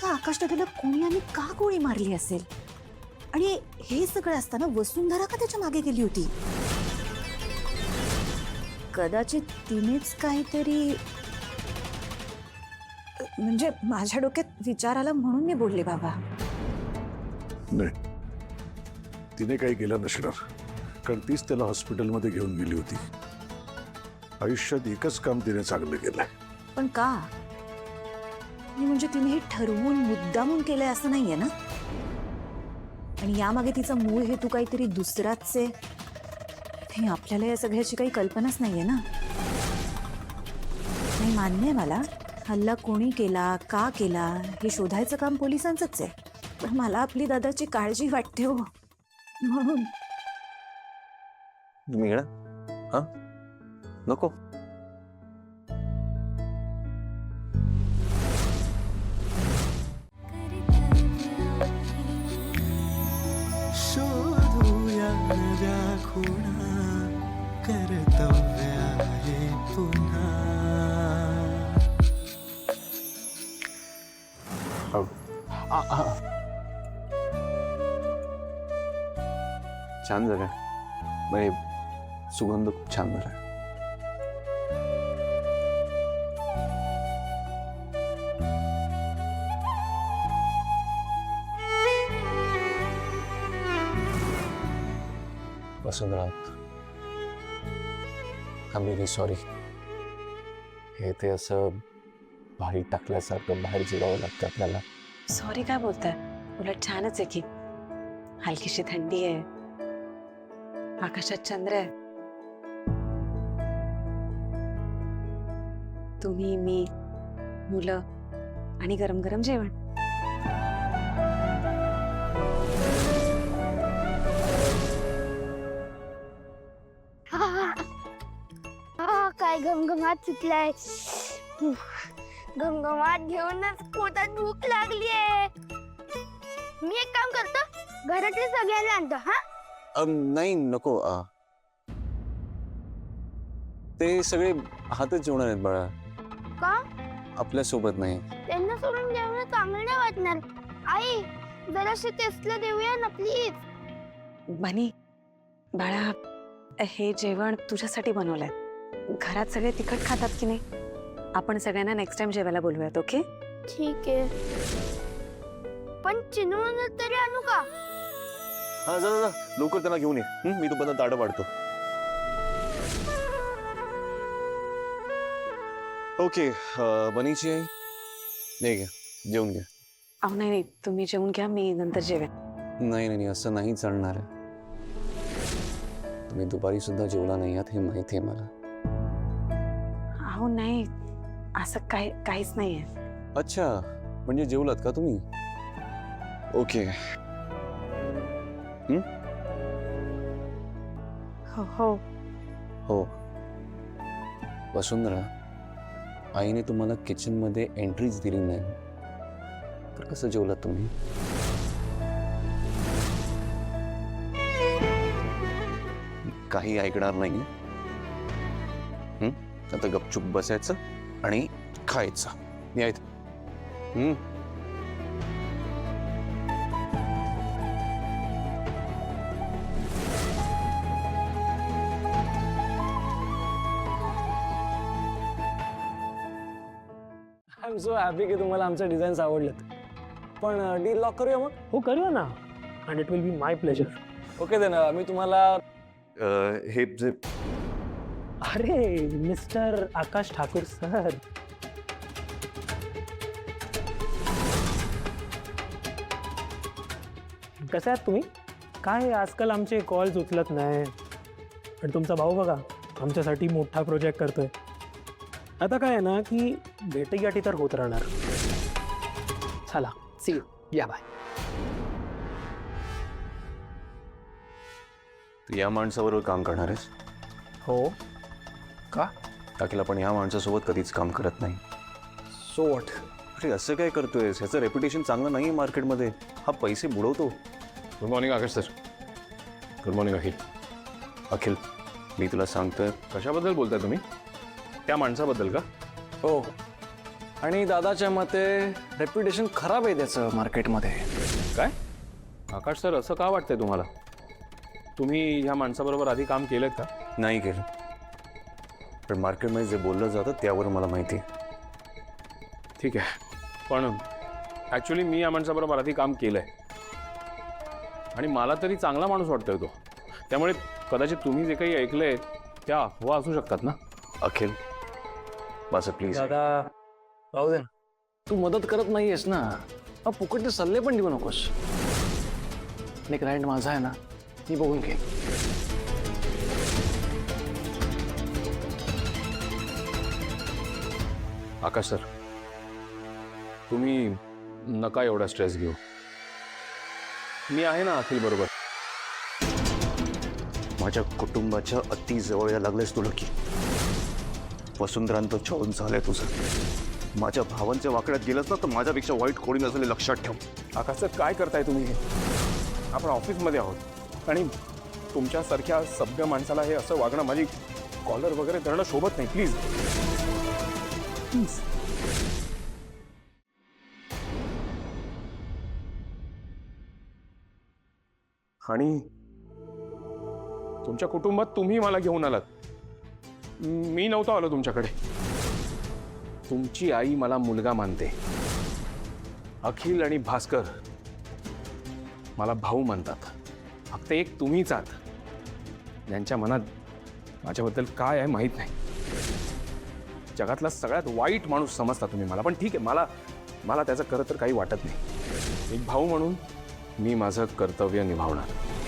त्या आकाश दादाला कोणी आणि का गोळी मारली असेल? आणि हे सगळं असताना वसुंधरा का त्याच्या मागे गेली होती? कदाचित तिनेच काहीतरी, म्हणजे माझ्या डोक्यात विचार आला म्हणून मी बोलले बाबा. नाही, तिने काही केलं नसणार, कारण तीच त्याला हॉस्पिटलमध्ये घेऊन गेली होती. आयुष्यात एकच काम तिने चांगलं केलंय. पण का? म्हणजे तिने हे ठरवून मुद्दामून केलंय असं नाहीये ना? आणि यामागे तिचा मूळ हेतू काहीतरी दुसराच आहे हे आपल्याला या सगळ्याची काही कल्पनाच नाहीये ना. नाही, मान्य आहे मला, हल्ला कोणी केला, का केला हे शोधायचं काम पोलिसांचंच आहे. पण मला आपली दादाची काळजी वाटते हो, म्हणून. तुम्ही येणार? हा, नको. शोधूया नव्या खुणा, कर्तव्य आहे पुन्हा. छान झालं म्हणजे सुगंध खूप छान झाला. वसुंधरा, आय एम रिअली सॉरी. हे ते असं भारी टाकल्यासारखं बाहेर जिरावं लागतं आपल्याला. सॉरी काय बोलताय? उलट छानच आहे की. हलकीशी थंडी आहे, आकाशात चंद्र आहे, तुम्ही, मी, मुलं आणि गरम गरम जेवण. काय घमघमाट सुटलाय. घमघमाट घेऊनच पोटात भूक लागलीये. मी एक काम करतो, घरातले सगळ्यांना आणतो. हा, नाही नको. ते सगळे हातच जेवणार आहेत बाळा, का? आपल्या सोबत नाही. त्यांना सोडून जेवण चांगलं नाही वाटणार. आई, जराशी टेस्टला देऊया ना प्लीज. बनी बाळा, हे जेवण तुझ्यासाठी बनवलंय. घरात सगळे तिखट खातात की नाही? आपण सगळ्यांना नेक्स्ट टाइम जेवायला बोलूयात, ओके? ठीक आहे, पण चिनून तरी आणू का? हा, जा जा, लवकर त्यांना घेऊन ये. मी तोपर्यंत ताडं पाडतो. ओके, बनीची आई, नाही घ्या, जेवून घ्या. अहो नाही, तुम्ही जेवून घ्या, मी नंतर जेवेन. नाही नाही, असं नाही चालणार आहे. तुम्ही दुपारी सुद्धा जेवला नाही आहात हे माहिती आहे मला. अहो नाही, असं काहीच नाहीये. अच्छा, म्हणजे जेवलात का तुम्ही? ओके. हो हो हो. वसुंधरा, आईने तुम्हाला किचन मध्ये एंट्रीज दिली नाही, तर कसं जेवलात तुम्ही? काही ऐकणार नाही. आता गपचूप बसायचं आणि खायचं. यायत. आय एम सो हॅपी की तुम्हाला आमचे डिझाईन्स आवडलेत. पण डील लॉक करूया मग? हो, करूया ना. And it will be my pleasure. Okay then, मी तुम्हाला हे जे अरे मिस्टर आकाश ठाकूर सर, कसे आहात तुम्ही? काय आजकाल आमचे कॉल्स उचलत नाही. पण तुमचा भाऊ बघा, आमच्यासाठी मोठा प्रोजेक्ट करतोय. आता काय आहे ना की भेटीगाठी तर होत राहणार. चला, सी यू, या बाय. तू या माणसाबरोबर काम करणार आहेस? हो का? टाकील आपण या माणसासोबत कधीच काम करत नाही. So what? अरे असं काय करतोयस? ह्याचं रेप्युटेशन चांगलं नाही मार्केटमध्ये. हा पैसे बुडवतो. गुड मॉर्निंग आकाश सर. गुड मॉर्निंग अखिल. अखिल, मी तुला सांगतोय. कशाबद्दल बोलताय तुम्ही? त्या माणसाबद्दल का? हो, आणि दादाच्या मते रेप्युटेशन खराब आहे त्याचं मार्केटमध्ये. काय आकाश सर, असं का वाटतंय तुम्हाला? तुम्ही ह्या माणसाबरोबर आधी काम केलं का? नाही केलं, पण मार्केटमध्ये जे बोललं जातं त्यावर मला माहिती आहे. ठीक आहे, पण ॲक्च्युली मी या माणसाबरोबर आधी काम केलं आहे आणि मला तरी चांगला माणूस वाटतोय तो. त्यामुळे कदाचित तुम्ही जे काही ऐकलंय त्या अफवा असू शकतात ना. अखिल बासा प्लीज. दादा राहू दे ना, तू मदत करत नाहीयेस ना, फुकटचे सल्ले पण देऊ नकोस. आणि क्लायंट माझा आहे ना, मी बघून घे. आकाश सर, तुम्ही नका एवढा स्ट्रेस घेऊ. मी आहे ना अखिल बरोबर. माझ्या कुटुंबाच्या अति जवळ यायला लागलेस तुला की. वसुंधरांत छळून झालंय तुझं. माझ्या भावांच्या वाकड्यात गेलंस ना तर माझ्यापेक्षा वाईट कोणी नसले लक्षात ठेव. आकाश सर, काय करताय तुम्ही हे? आपण ऑफिसमध्ये आहोत आणि तुमच्यासारख्या सभ्य माणसाला हे असं वागणं, माझी कॉलर वगैरे धरणं शोभत नाही. Please please. आणि तुमच्या कुटुंबात तुम्ही मला घेऊन आलात. मी नव्हतो आलो तुमच्याकडे. तुमची आई मला मुलगा मानते. अखिल आणि भास्कर मला भाऊ म्हणतात. फक्त एक तुम्हीच आहात ज्यांच्या मनात माझ्याबद्दल काय आहे माहीत नाही. जगातला सगळ्यात वाईट माणूस समजता तुम्ही मला. पण ठीक आहे, मला त्याचं खरं तर काही वाटत नाही. एक भाऊ म्हणून मी माझं कर्तव्य निभावणार.